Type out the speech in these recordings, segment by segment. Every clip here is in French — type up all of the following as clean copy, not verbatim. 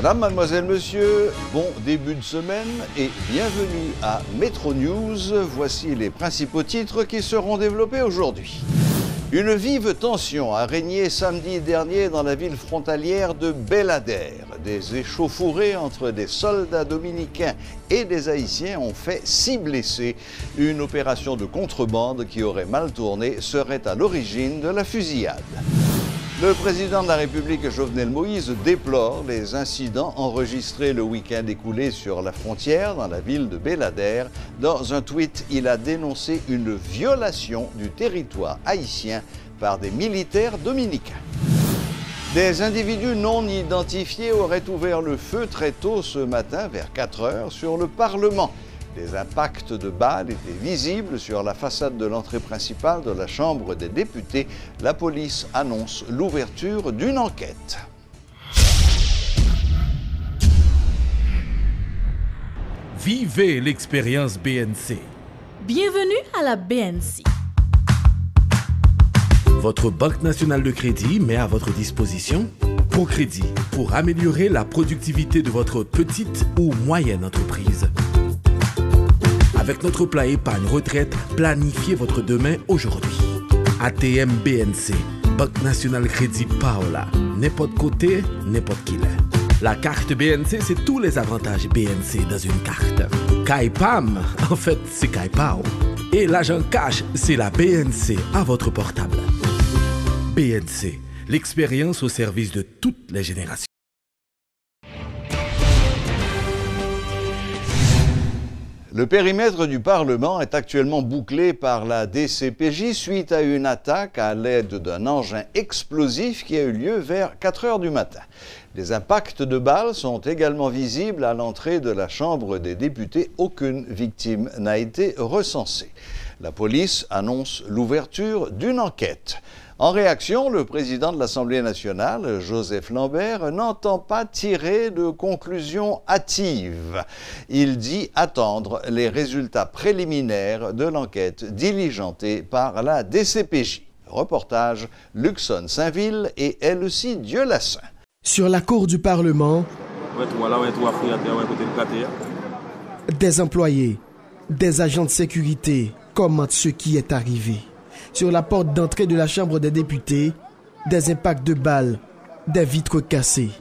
Madame, mademoiselle, monsieur, bon début de semaine et bienvenue à Metro News. Voici les principaux titres qui seront développés aujourd'hui. Une vive tension a régné samedi dernier dans la ville frontalière de Belader. Des échauffourées entre des soldats dominicains et des Haïtiens ont fait 6 blessés. Une opération de contrebande qui aurait mal tourné serait à l'origine de la fusillade. Le président de la République, Jovenel Moïse, déplore les incidents enregistrés le week-end écoulé sur la frontière dans la ville de Belader. Dans un tweet, il a dénoncé une violation du territoire haïtien par des militaires dominicains. Des individus non identifiés auraient ouvert le feu très tôt ce matin, vers 4 heures, sur le Parlement. Des impacts de balles étaient visibles sur la façade de l'entrée principale de la Chambre des députés. La police annonce l'ouverture d'une enquête. Vivez l'expérience BNC. Bienvenue à la BNC. Votre Banque nationale de crédit met à votre disposition ProCrédit pour améliorer la productivité de votre petite ou moyenne entreprise. Avec notre plan épargne retraite, planifiez votre demain aujourd'hui. ATM BNC, Banque nationale crédit Paola. N'importe côté, n'importe qui l'est. La carte BNC, c'est tous les avantages BNC dans une carte. Kaipam, en fait, c'est Kaipao. Et l'agent cash, c'est la BNC à votre portable. BNC, l'expérience au service de toutes les générations. Le périmètre du Parlement est actuellement bouclé par la DCPJ suite à une attaque à l'aide d'un engin explosif qui a eu lieu vers 4 heures du matin. Des impacts de balles sont également visibles à l'entrée de la Chambre des députés. Aucune victime n'a été recensée. La police annonce l'ouverture d'une enquête. En réaction, le président de l'Assemblée nationale, Joseph Lambert, n'entend pas tirer de conclusions hâtives. Il dit attendre les résultats préliminaires de l'enquête diligentée par la DCPJ. Reportage Luxon Saint-Ville et Elsie Dieulassant. Sur la cour du Parlement, des employés, des agents de sécurité commentent ce qui est arrivé. Sur la porte d'entrée de la Chambre des députés, des impacts de balles, des vitres cassées.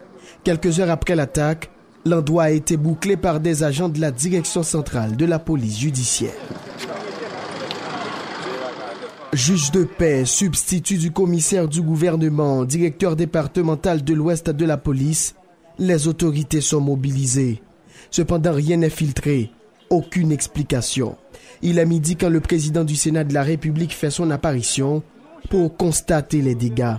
Quelques heures après l'attaque, l'endroit a été bouclé par des agents de la direction centrale de la police judiciaire. Juge de paix, substitut du commissaire du gouvernement, directeur départemental de l'Ouest de la police, les autorités sont mobilisées. Cependant, rien n'est filtré, aucune explication. Il est midi quand le président du Sénat de la République fait son apparition pour constater les dégâts.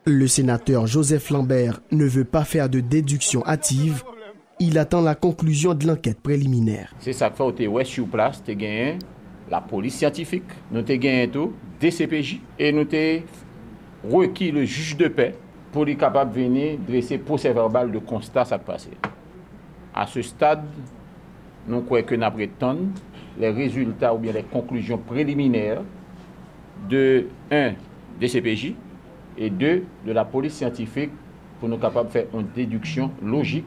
Le sénateur Joseph Lambert ne veut pas faire de déduction hâtive. Il attend la conclusion de l'enquête préliminaire. C'est ça que fait au sur place, tu as gagné la police scientifique, nous avons gagné tout, DCPJ, et nous avons requis le juge de paix pour être capable de venir dresser procès-verbal de constat ça qui passé. À ce stade, nous croyons que nous attendons les résultats ou bien les conclusions préliminaires de 1 DCPJ et 2 de la police scientifique pour nous capables de faire une déduction logique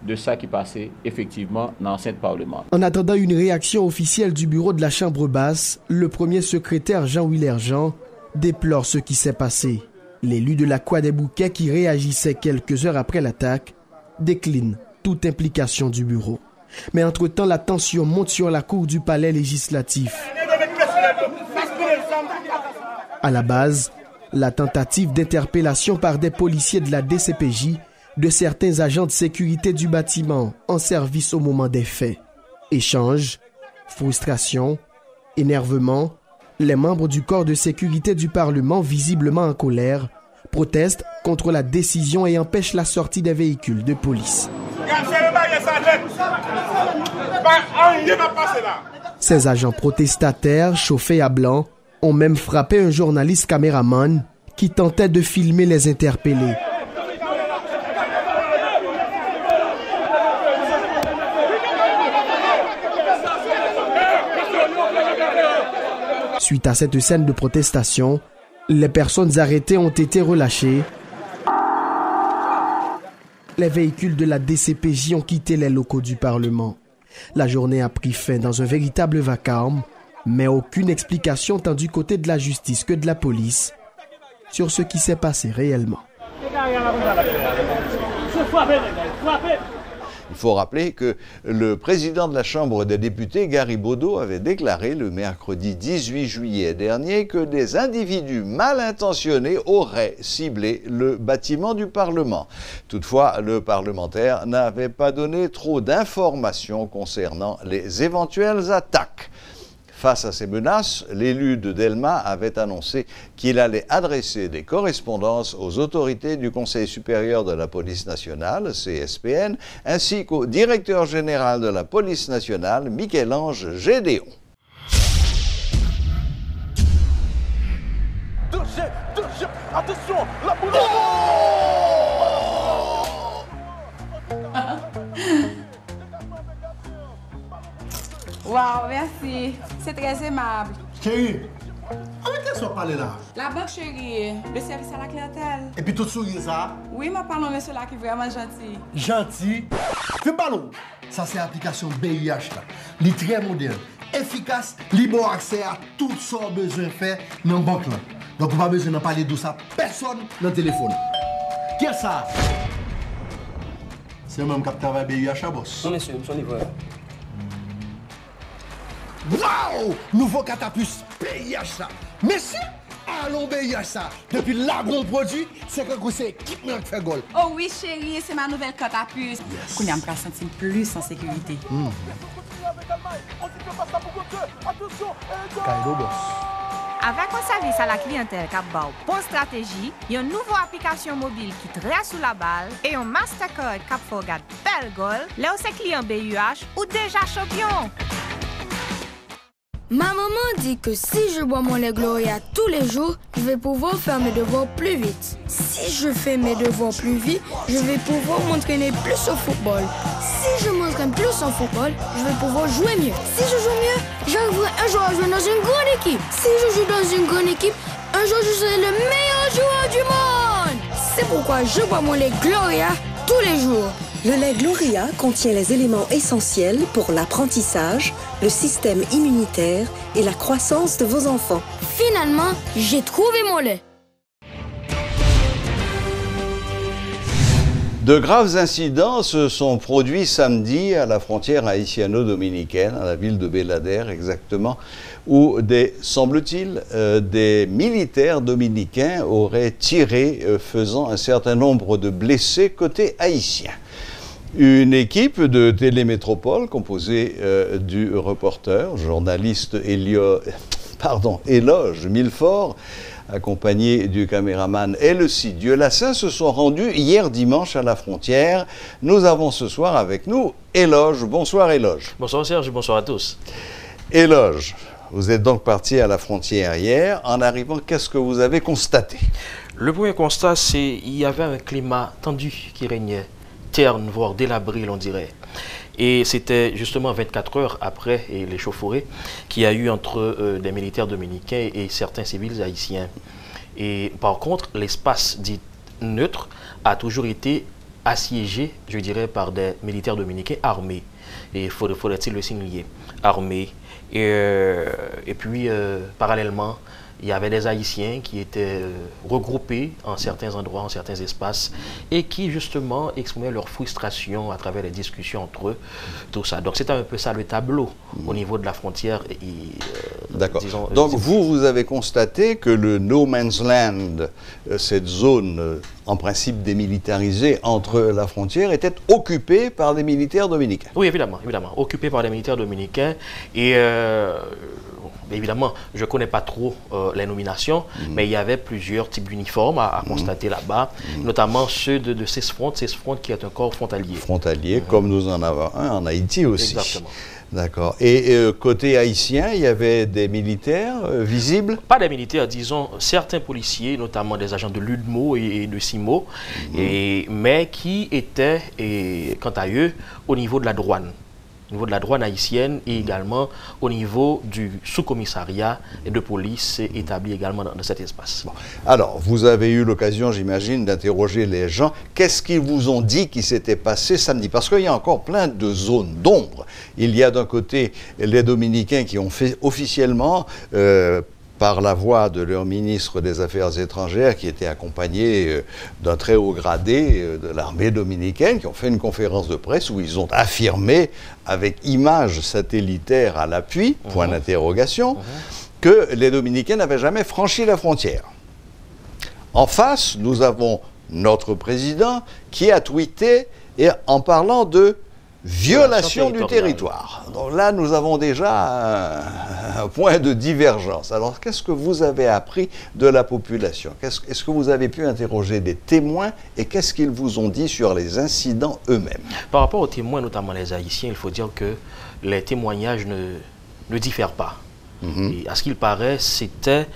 de ça qui passait effectivement dans l'enceinte Parlement. En attendant une réaction officielle du bureau de la Chambre basse, le premier secrétaire Jean-Willer Jean déplore ce qui s'est passé. L'élu de la Croix des Bouquets qui réagissait quelques heures après l'attaque décline toute implication du bureau. Mais entre-temps, la tension monte sur la cour du palais législatif. À la base, la tentative d'interpellation par des policiers de la DCPJ de certains agents de sécurité du bâtiment en service au moment des faits. Échanges, frustration, énervement, les membres du corps de sécurité du Parlement, visiblement en colère, protestent contre la décision et empêchent la sortie des véhicules de police. Ces agents protestataires, chauffés à blanc, ont même frappé un journaliste caméraman qui tentait de filmer les interpellés. Suite à cette scène de protestation, les personnes arrêtées ont été relâchées. Les véhicules de la DCPJ ont quitté les locaux du Parlement. La journée a pris fin dans un véritable vacarme, mais aucune explication tant du côté de la justice que de la police sur ce qui s'est passé réellement. Il faut rappeler que le président de la Chambre des députés, Gary Bodo, avait déclaré le mercredi 18 juillet dernier que des individus mal intentionnés auraient ciblé le bâtiment du Parlement. Toutefois, le parlementaire n'avait pas donné trop d'informations concernant les éventuelles attaques. Face à ces menaces, l'élu de Delma avait annoncé qu'il allait adresser des correspondances aux autorités du Conseil supérieur de la police nationale, CSPN, ainsi qu'au directeur général de la police nationale, Michel-Ange Gédéon. Attention, la boule. Wow, merci. C'est très aimable. Chérie, avec qui sont parlé là? La banque chérie, le service à la clientèle. Et puis tout sourire ça? Oui, ma parle monsieur là qui est vraiment gentil. Gentil? Fais ballon. Ça c'est l'application BIH là. Il est très moderne, efficace, libre accès à tout ce qu'on a besoin de faire dans la banque là. Donc on n'a pas besoin de parler de ça personne dans le téléphone. Qui est ça? C'est le même qui travaille BIH à boss. Non monsieur, son livreur. Waouh! Nouveau catapus BIH ça. Merci! Allons BIH ça. Depuis la bon produit, c'est que c'est équipement qui fait goal. Oh oui, chérie, c'est ma nouvelle cote à puce. Qu'on y a me sentir plus en sécurité. Kaido boss. Avec un service à la clientèle qui a bonne stratégie, une nouvelle application mobile qui traite sous la balle et un Mastercard qui fait regarder belle goal, là où c'est client BUH ou déjà champion. Ma maman dit que si je bois mon lait Gloria tous les jours, je vais pouvoir faire mes devoirs plus vite. Si je fais mes devoirs plus vite, je vais pouvoir m'entraîner plus au football. Si je m'entraîne plus au football, je vais pouvoir jouer mieux. Si je joue mieux, j'arriverai un jour à jouer dans une grande équipe. Si je joue dans une grande équipe, un jour je serai le meilleur joueur du monde. C'est pourquoi je bois mon lait Gloria tous les jours. Le lait Gloria contient les éléments essentiels pour l'apprentissage, le système immunitaire et la croissance de vos enfants. Finalement, j'ai trouvé mon lait. De graves incidents se sont produits samedi à la frontière haïtiano-dominicaine, à la ville de Belader exactement, où semble-t-il, des militaires dominicains auraient tiré, faisant un certain nombre de blessés côté haïtien. Une équipe de Télémétropole composée du reporter, journaliste Éloge Milfort, accompagné du caméraman Elsie Dieulassin, se sont rendus hier dimanche à la frontière. Nous avons ce soir avec nous Éloge. Bonsoir Éloge. Bonsoir Serge, bonsoir à tous. Éloge, vous êtes donc parti à la frontière hier. En arrivant, qu'est-ce que vous avez constaté? Le premier constat, c'est qu'il y avait un climat tendu qui régnait, terne, voire délabré, on dirait. Et c'était justement 24 heures après l'échauffourée qu'il y a eu entre des militaires dominicains et certains civils haïtiens. Et par contre, l'espace dit neutre a toujours été assiégé, je dirais, par des militaires dominicains armés. Et faudrait-il le signaler, armés. Et puis, parallèlement, il y avait des Haïtiens qui étaient regroupés en certains endroits, en certains espaces, et qui justement exprimaient leur frustration à travers les discussions entre eux, tout ça. Donc c'était un peu ça le tableau au niveau de la frontière. D'accord. Donc vous avez constaté que le No Man's Land, cette zone en principe démilitarisée entre la frontière, était occupée par des militaires dominicains. Oui, évidemment, occupée par des militaires dominicains. Et évidemment, je ne connais pas trop les nominations, mais il y avait plusieurs types d'uniformes à constater là-bas, notamment ceux de CESFRONT qui est un corps frontalier. Frontalier, comme nous en avons un en Haïti aussi. Exactement. D'accord. Et côté haïtien, il y avait des militaires visibles? Pas des militaires, disons, certains policiers, notamment des agents de l'UDMO et de CIMO, mais qui étaient, quant à eux, au niveau de la douane. au niveau de la douane haïtienne et également au niveau du sous-commissariat de police établi également dans cet espace. Bon. Alors, vous avez eu l'occasion, j'imagine, d'interroger les gens. Qu'est-ce qu'ils vous ont dit qui s'était passé samedi? Parce qu'il y a encore plein de zones d'ombre. Il y a d'un côté les Dominicains qui ont fait officiellement, par la voix de leur ministre des Affaires étrangères, qui était accompagné d'un très haut gradé de l'armée dominicaine, qui ont fait une conférence de presse où ils ont affirmé, avec images satellitaires à l'appui, point d'interrogation, que les Dominicains n'avaient jamais franchi la frontière. En face, nous avons notre président qui a tweeté en parlant de violation du territoire. Donc là, nous avons déjà un point de divergence. Alors, qu'est-ce que vous avez appris de la population? Est-ce que vous avez pu interroger des témoins et qu'est-ce qu'ils vous ont dit sur les incidents eux-mêmes? Par rapport aux témoins, notamment les Haïtiens, il faut dire que les témoignages ne diffèrent pas. Et à ce qu'il paraît, c'était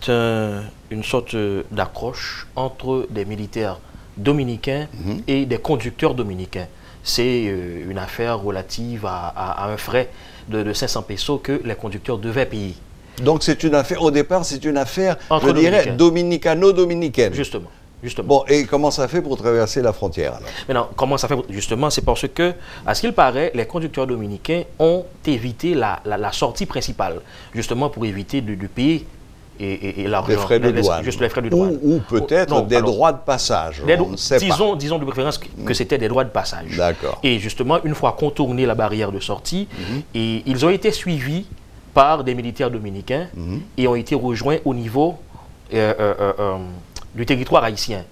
une sorte d'accroche entre des militaires dominicains et des conducteurs dominicains. C'est une affaire relative à un frais de 500 pesos que les conducteurs devaient payer. Donc c'est une affaire, au départ, c'est une affaire, je dirais, dominicano-dominicaine. Justement. Bon, et comment ça fait pour traverser la frontière alors? Maintenant, comment ça fait? Justement, c'est parce que, à ce qu'il paraît, les conducteurs dominicains ont évité la sortie principale, justement pour éviter de payer et l'argent. Les frais de douane. Juste les frais de douane. Ou peut-être des droits de passage. Disons de préférence que c'était des droits de passage. D'accord. Et justement, une fois contourné la barrière de sortie, et ils ont été suivis par des militaires dominicains et ont été rejoints au niveau du territoire haïtien.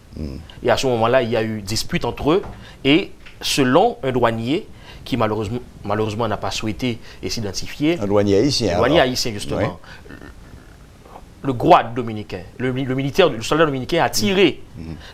Et à ce moment-là, il y a eu dispute entre eux et selon un douanier qui malheureusement n'a pas souhaité s'identifier. Un douanier haïtien. Un douanier haïtien, justement. Oui. Le groide dominicain, le soldat dominicain a tiré.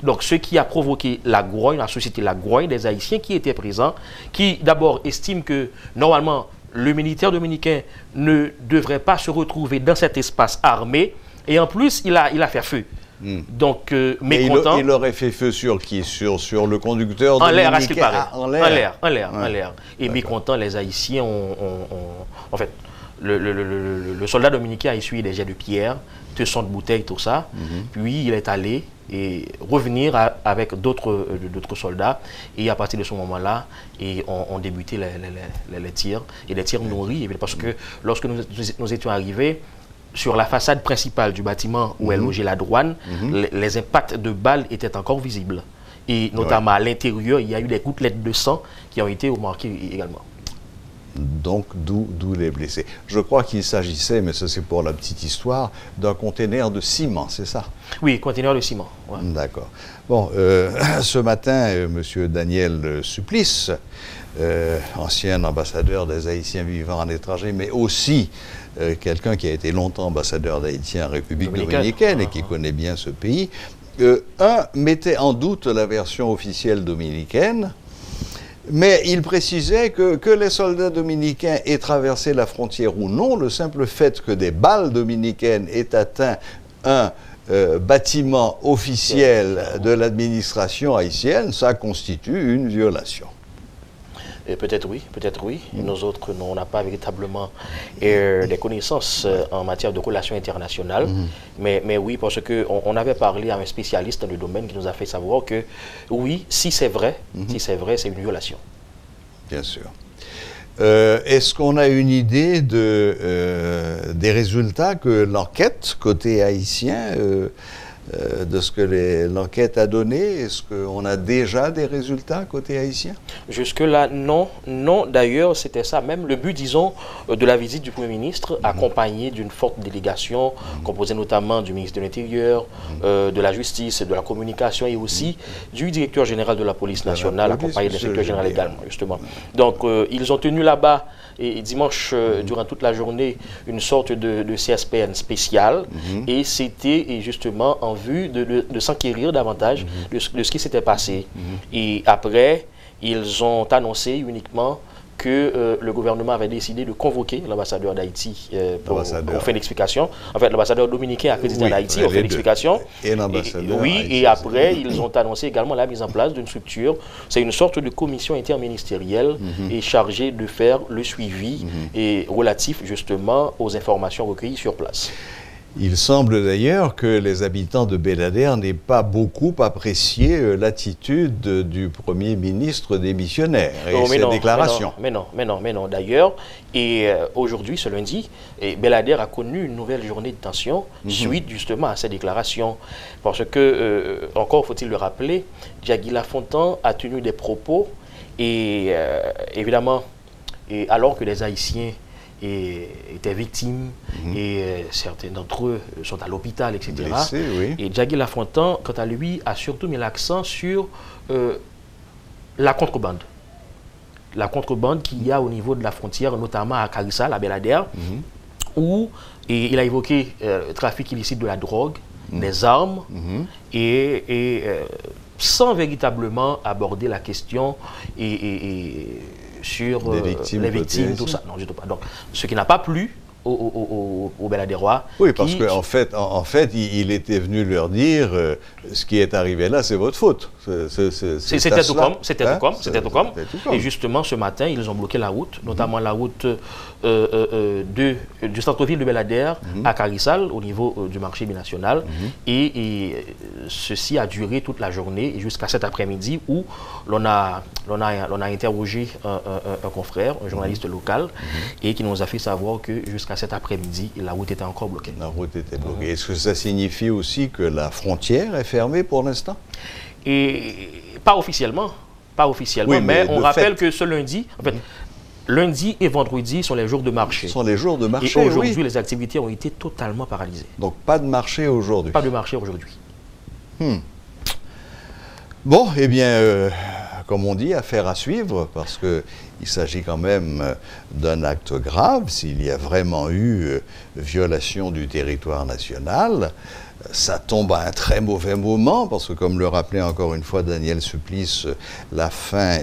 Donc, ce qui a provoqué la grogne, la société la grogne des Haïtiens qui étaient présents, qui d'abord estiment que normalement, le militaire dominicain ne devrait pas se retrouver dans cet espace armé. Et en plus, il a fait feu. Donc, mécontent. Il aurait fait feu sur qui? Sur le conducteur dominicain? En l'air, à ce qu'il paraît. En l'air. Et mécontent, les Haïtiens en fait, le soldat dominicain a essuyé des jets de pierre, 200 de bouteilles, tout ça. Puis il est allé revenir avec d'autres soldats. Et à partir de ce moment-là, on débuté les tirs. Et les tirs nourris, parce que lorsque nous étions arrivés, sur la façade principale du bâtiment où est logée la douane, les impacts de balles étaient encore visibles. Et notamment à l'intérieur, il y a eu des gouttelettes de sang qui ont été remarquées également. Donc, d'où les blessés. Je crois qu'il s'agissait, mais ça c'est pour la petite histoire, d'un conteneur de ciment, c'est ça? Oui, conteneur de ciment. Ouais. D'accord. Bon, ce matin, M. Daniel Supplice, ancien ambassadeur des Haïtiens vivant à l'étranger, mais aussi quelqu'un qui a été longtemps ambassadeur d'Haïti en République dominicaine et qui connaît bien ce pays, mettait en doute la version officielle dominicaine. Mais il précisait que les soldats dominicains aient traversé la frontière ou non, le simple fait que des balles dominicaines aient atteint un bâtiment officiel de l'administration haïtienne, ça constitue une violation. Peut-être oui. Nous autres, on n'a pas véritablement des connaissances en matière de relations internationales. Mais oui, parce qu'on avait parlé à un spécialiste dans le domaine qui nous a fait savoir que oui, si c'est vrai, c'est une violation. Bien sûr. Est-ce qu'on a une idée des résultats que l'enquête côté haïtien de ce que l'enquête a donné? Est-ce qu'on a déjà des résultats côté haïtien? Jusque-là, non. Non, d'ailleurs, c'était ça même le but, disons, de la visite du Premier ministre, accompagné d'une forte délégation, composée notamment du ministre de l'Intérieur, de la Justice, de la Communication et aussi du directeur général de la Police nationale, accompagné de l'inspecteur général également, justement. Donc, ils ont tenu là-bas, et dimanche, durant toute la journée, une sorte de CSPN spéciale, et c'était justement en vue de s'enquérir davantage de ce qui s'était passé. Et après, ils ont annoncé uniquement que le gouvernement avait décidé de convoquer l'ambassadeur d'Haïti pour faire une explication. En fait, l'ambassadeur dominicain accrédité en Haïti a fait l'explication. Et l'ambassadeur. Oui, et après, ils ont annoncé également la mise en place d'une structure. C'est une sorte de commission interministérielle et chargée de faire le suivi et relatif justement aux informations recueillies sur place. Il semble d'ailleurs que les habitants de Bel-Ader n'aient pas beaucoup apprécié l'attitude du Premier ministre démissionnaire et ses déclarations. Mais non. D'ailleurs, et aujourd'hui, ce lundi, Bel-Ader a connu une nouvelle journée de tension suite justement à ces déclarations. Parce que, encore faut-il le rappeler, Djagui Lafontan a tenu des propos et évidemment, alors que les Haïtiens étaient victimes et certains d'entre eux sont à l'hôpital, etc. Blessés, oui. Et Djagui Lafontan, quant à lui, a surtout mis l'accent sur la contrebande. La contrebande qu'il y a au niveau de la frontière, notamment à Karissa, à Bel-Ader, où il a évoqué le trafic illicite de la drogue, des armes, et sans véritablement aborder la question sur les victimes, tout ça. Non, du tout pas. Donc, ce qui n'a pas plu aux Bel-Adérois. Oui, parce qu'en fait, il était venu leur dire ce qui est arrivé là, c'est votre faute. C'était tout comme. Et justement, ce matin, ils ont bloqué la route, notamment la route du centre-ville de Bel-Ader à Karissal, au niveau du marché binational. Et ceci a duré toute la journée jusqu'à cet après-midi où l'on a interrogé un confrère, un journaliste local, et qui nous a fait savoir que jusqu'à cet après-midi, la route était encore bloquée. La route était bloquée. Est-ce que ça signifie aussi que la frontière est fermée pour l'instant? Et pas officiellement, oui, mais on rappelle que ce lundi, en fait, lundi et vendredi sont les jours de marché. Ce sont les jours de marché, et aujourd'hui, les activités ont été totalement paralysées. Donc pas de marché aujourd'hui? Pas de marché aujourd'hui. Bon, eh bien, comme on dit, affaire à suivre, parce qu'il s'agit quand même d'un acte grave. S'il y a vraiment eu violation du territoire national, ça tombe à un très mauvais moment, parce que comme le rappelait encore une fois Daniel Supplice, la fin,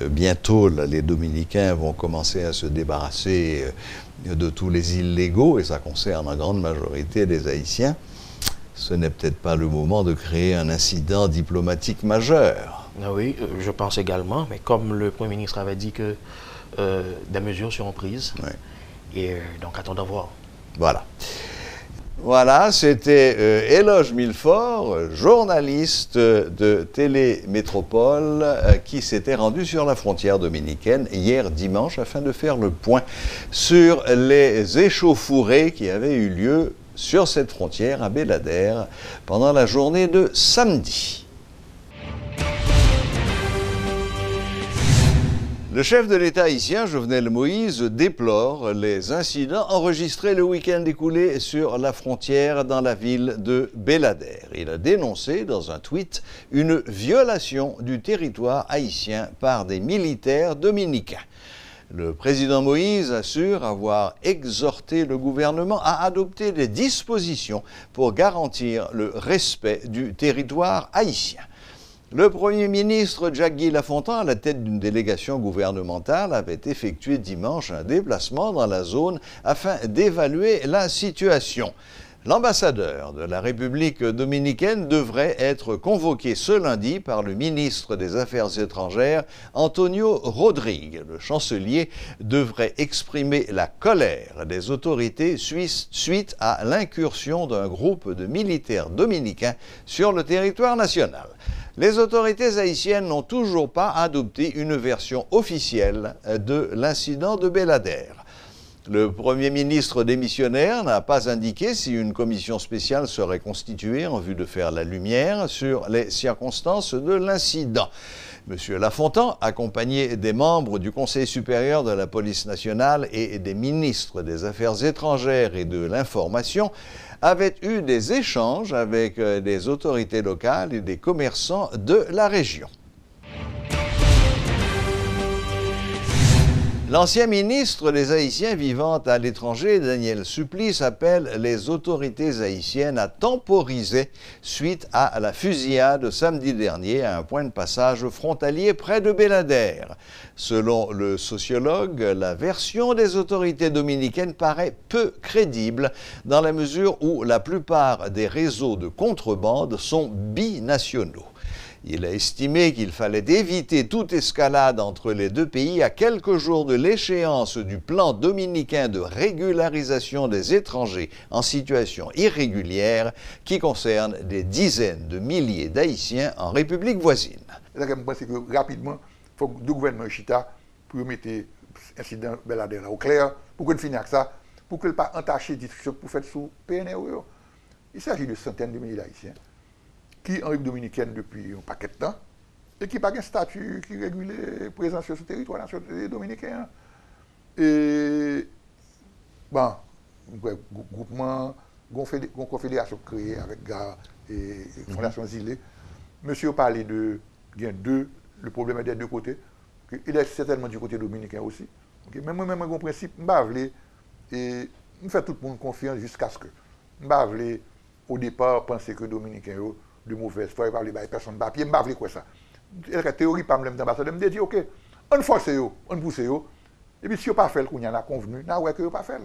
bientôt, là, les Dominicains vont commencer à se débarrasser de tous les illégaux, et ça concerne en grande majorité les Haïtiens. Ce n'est peut-être pas le moment de créer un incident diplomatique majeur. Oui, je pense également, mais comme le Premier ministre avait dit que des mesures seront prises, et donc attendons voir. Voilà, c'était Éloge Millefort, journaliste de Télémétropole, qui s'était rendu sur la frontière dominicaine hier dimanche afin de faire le point sur les échauffourées qui avaient eu lieu sur cette frontière à Bel-Ader pendant la journée de samedi. Le chef de l'État haïtien, Jovenel Moïse, déplore les incidents enregistrés le week-end écoulé sur la frontière dans la ville de Bel-Ader. Il a dénoncé dans un tweet une violation du territoire haïtien par des militaires dominicains. Le président Moïse assure avoir exhorté le gouvernement à adopter des dispositions pour garantir le respect du territoire haïtien. Le Premier ministre Djagui Lafontan, à la tête d'une délégation gouvernementale, avait effectué dimanche un déplacement dans la zone afin d'évaluer la situation. L'ambassadeur de la République dominicaine devrait être convoqué ce lundi par le ministre des Affaires étrangères, Antonio Rodrigue. Le chancelier devrait exprimer la colère des autorités suisses suite à l'incursion d'un groupe de militaires dominicains sur le territoire national. Les autorités haïtiennes n'ont toujours pas adopté une version officielle de l'incident de Bel-Ader. Le Premier ministre démissionnaire n'a pas indiqué si une commission spéciale serait constituée en vue de faire la lumière sur les circonstances de l'incident. M. Lafontan, accompagné des membres du Conseil supérieur de la police nationale et des ministres des Affaires étrangères et de l'Information, avait eu des échanges avec des autorités locales et des commerçants de la région. L'ancien ministre des Haïtiens vivant à l'étranger, Daniel Supplice, appelle les autorités haïtiennes à temporiser suite à la fusillade samedi dernier à un point de passage frontalier près de Belader. Selon le sociologue, la version des autorités dominicaines paraît peu crédible dans la mesure où la plupart des réseaux de contrebande sont binationaux. Il a estimé qu'il fallait éviter toute escalade entre les deux pays à quelques jours de l'échéance du plan dominicain de régularisation des étrangers en situation irrégulière qui concerne des dizaines de milliers d'Haïtiens en République voisine. Je pense que rapidement, il faut que le gouvernement chita pour mettre l'incident Belader au clair, pour qu'on finisse avec ça, pour que ne pas entacher des discussions pour faire sous PNR. Il s'agit de centaines de milliers d'Haïtiens qui en République dominicaine depuis un paquet de temps et qui n'ont pas un statut qui régule la présence sur ce territoire dominicain. Et bon, groupement, une confédération créée avec GAR et Fondation Zilé. Monsieur a parlé de le problème est des deux côtés. Il est certainement du côté dominicain aussi. Okay? Mais moi-même, mon principe, je fais tout le monde confiance jusqu'à ce que je au départ penser que les Dominicains de mauvaise foi, ils ne personne de papier, je ne sais pas ça. La théorie, par exemple, d'ambassadeur, je me dis, OK, on force, on pousse, et puis si on n'a pas fait, on a convenu, on n'a pas fait.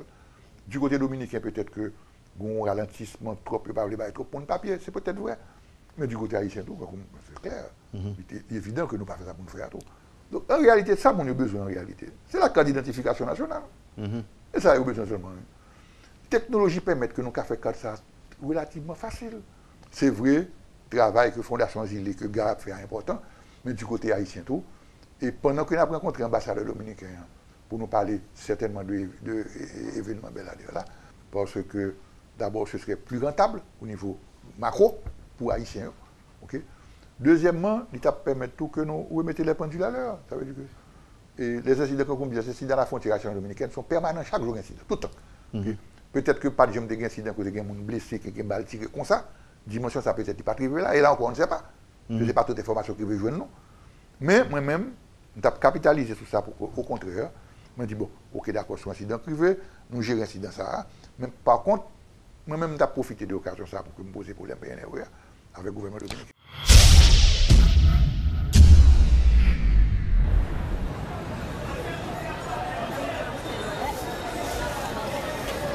Du côté dominicain, peut-être que un ralentissement trop, il ne pas trop pour le papier, c'est peut-être vrai. Mais du côté haïtien, c'est clair. Il est évident que nous ne pas fait ça pour nous faire tout. Donc, en réalité, ça, on a besoin en réalité. C'est la carte d'identification nationale. Et ça, on a besoin seulement. La technologie permet que nous fassions ça relativement facile. C'est vrai, le travail que Fondation Zilé, que GARAP fait est important, mais du côté haïtien tout. Et pendant que nous avons rencontré l'ambassadeur dominicain pour nous parler certainement de l'événement Belader là, parce que d'abord ce serait plus rentable au niveau macro pour Haïtiens. Okay? Deuxièmement, l'État permet tout que nous remettons les pendules à l'heure. Ça veut dire que les incidents qu'on dit, les incidents dans la frontière dominicaine sont permanents chaque jour, incident, tout le temps. Okay? Peut-être que pas de gens des incidents, que des gens blessés, qui ont balle tiré comme ça. Dimension, ça peut être pas privé là. Et là encore, on ne sait pas. Je ne sais pas toutes les informations qui veulent jouer, non. Mais moi-même, je vais capitaliser sur ça. Au contraire, je me dis, bon, ok, d'accord, c'est un incident privé, nous gérons l'incident ça. Mais par contre, moi-même, je vais profiter de l'occasion ça pour me poser problème PNR avec le gouvernement dominicain.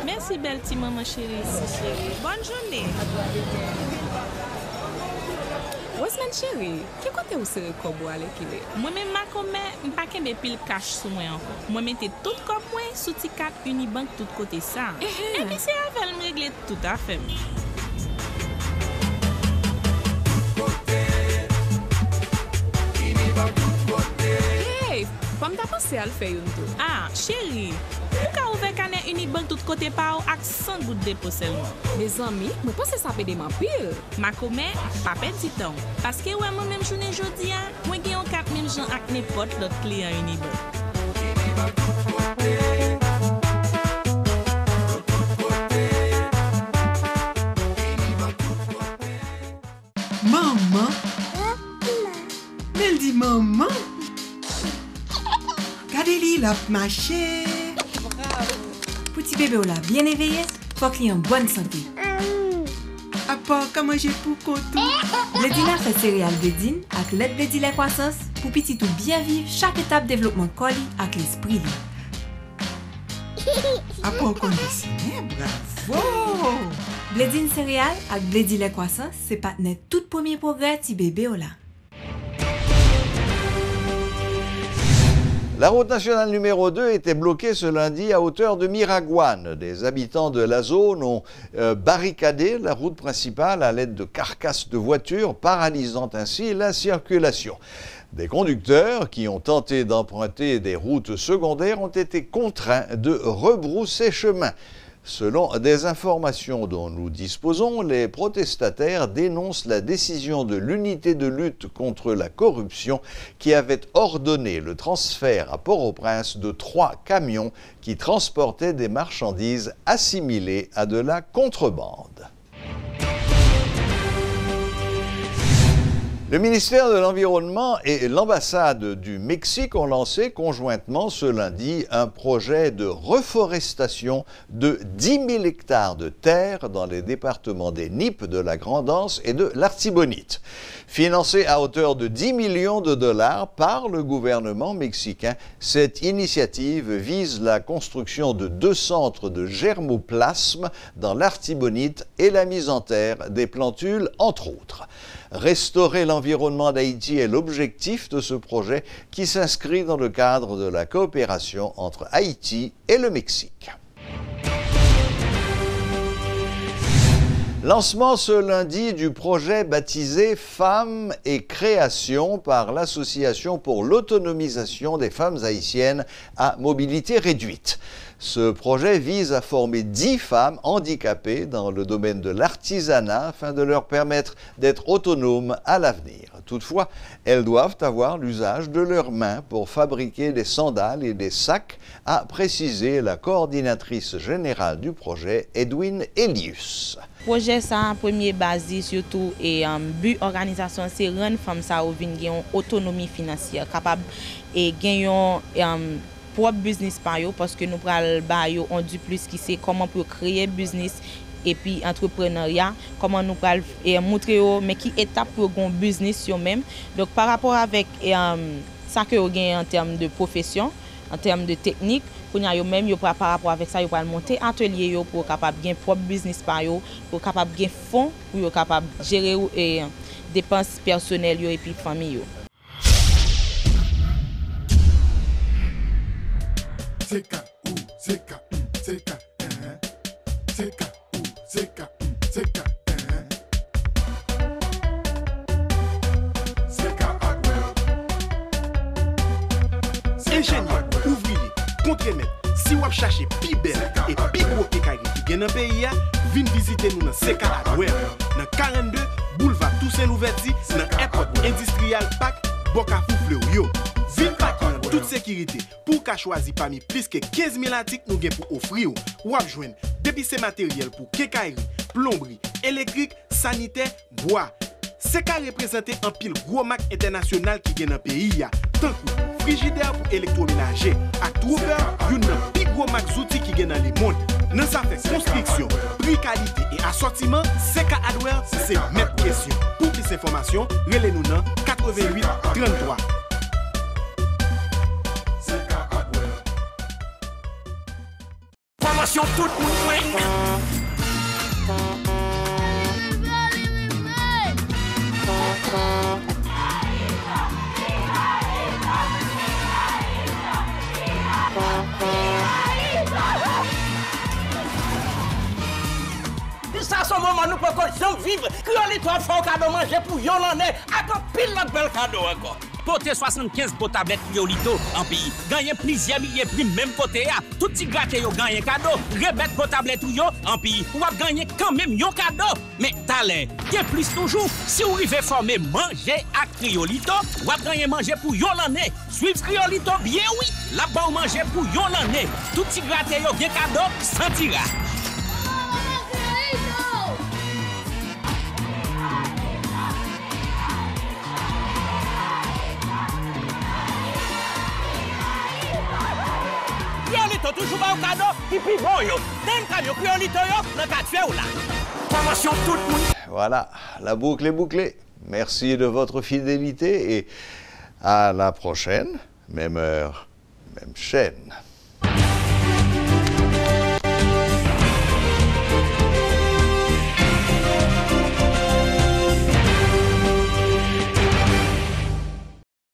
Merci, belle petite maman chérie. Bonne journée. Osman chérie, qui côté où c'est le corbeau à l'équilibre? Moi-même, je ne sais pas pile cash sur moi encore. Moi, je mets tout comme moi sous Ticat Unibank tout côté ça. Et puis, c'est avec me régler tout à fait. Hey, comme t'as pensé à le faire une tour? Ah, chérie. Pourquoi ouvrir canet Unibank tout côté par ou avec 100 gouttes de dépôt seulement? Mes amis, moi pense que ça peut demander pile. Ma commet, pas petit temps. Parce que ouais, moi même journée jodi a, moi gagne 4000 gens avec n'importe l'autre client Unibank. Maman. Elle dit maman. Regardez-lui, il a marché. Petit bébé là, bien éveillé, faut qu'il ait une bonne santé. À part qu'à manger pour contour. Blédine a fait céréales Blédine avec l'aide Blédine la croissance pour petit tout bien vivre chaque étape développement colis avec l'esprit. À part conditionné, bravo. Blédine céréales avec Blédine la croissance, c'est partenaire tout premier progrès petit bébé là. La route nationale numéro 2 était bloquée ce lundi à hauteur de Miragouane. Des habitants de la zone ont barricadé la route principale à l'aide de carcasses de voitures, paralysant ainsi la circulation. Des conducteurs qui ont tenté d'emprunter des routes secondaires ont été contraints de rebrousser chemin. Selon des informations dont nous disposons, les protestataires dénoncent la décision de l'unité de lutte contre la corruption qui avait ordonné le transfert à Port-au-Prince de 3 camions qui transportaient des marchandises assimilées à de la contrebande. Le ministère de l'Environnement et l'ambassade du Mexique ont lancé conjointement ce lundi un projet de reforestation de 10 000 hectares de terre dans les départements des Nippes, de la Grande-Anse et de l'Artibonite. Financé à hauteur de 10 millions de dollars par le gouvernement mexicain, cette initiative vise la construction de 2 centres de germoplasme dans l'Artibonite et la mise en terre des plantules, entre autres. Restaurer l'environnement d'Haïti est l'objectif de ce projet qui s'inscrit dans le cadre de la coopération entre Haïti et le Mexique. Lancement ce lundi du projet baptisé Femmes et Création par l'Association pour l'autonomisation des femmes haïtiennes à mobilité réduite. Ce projet vise à former 10 femmes handicapées dans le domaine de l'artisanat afin de leur permettre d'être autonomes à l'avenir. Toutefois, elles doivent avoir l'usage de leurs mains pour fabriquer des sandales et des sacs, a précisé la coordinatrice générale du projet, Edwin Elius. Projet ça premier basé surtout et but organisation c'est rendre femmes ça au vinn gen autonomie financière capable et gagnon propre business par yo parce que nous pral ba yo on du plus qui c'est comment pour créer business et puis entrepreneuriat comment nous pral montrer yo mais qui étape pour gon business yo même donc par rapport avec ça que yo gagne en termes de profession en termes de technique pour yo même yo par rapport avec ça yo pral monter atelier yo pour capable gain propre business par yo pour capable gain fonds pour yo capable gérer et dépenses personnelles yo et puis famille yo. Ingénieur, ouvrier, contre-maître, si vous cherchez plus belle et plus gros kékari qui gagne dans le pays, venez visiter nous dans CK Hardware, dans 42 boulevard Toussaint Louverture, dans Airport Industrial Park, Bokafou Fleurio. Ville Park en toute sécurité pour qu'à choisir parmi plus que 15 000 articles nous gagne pour offrir ou à joindre depuis ces matériels pour kékari, plomberie, électrique, sanitaire, bois. CK représenté en pile gros marque international qui gagne dans le pays, tant que frigidaire pour électroménager, à Trouver, une plus gros marque outils qui gagne dans le monde. Dans sa fait construction, prix qualité et assortiment, CK Hardware, c'est même question. Pour plus d'informations, relez-nous dans 88 33. Formation tout le monde. Ça, son moment, nous pouvons vivre. Créole toi font cadeau manger pour yon l'année. Attends, pile notre bel cadeau encore. Porter 75 pour tablettes Criolito en pays. Gagner plusieurs milliers de primes même côté. Tout petit gâté yo gagner cadeau. Rebête pour tablette yo en pays. Ou va gagner quand même yon cadeau. Mais talent, bien plus toujours. Si vous arrivez former manger à Criolito, ou va gagner manger pour yon l'année. Suivre Criolito bien oui. Là-bas ou manger pour yon l'année. Tout petit gâté yo bien cadeau sans tirage. Toujours pas au cadeau, et puis bon yo. D'un cadeau, Criolito yo, dans 4 feux ou là. Formation tout le monde. Voilà, la boucle est bouclée. Merci de votre fidélité et à la prochaine, même heure, même chaîne.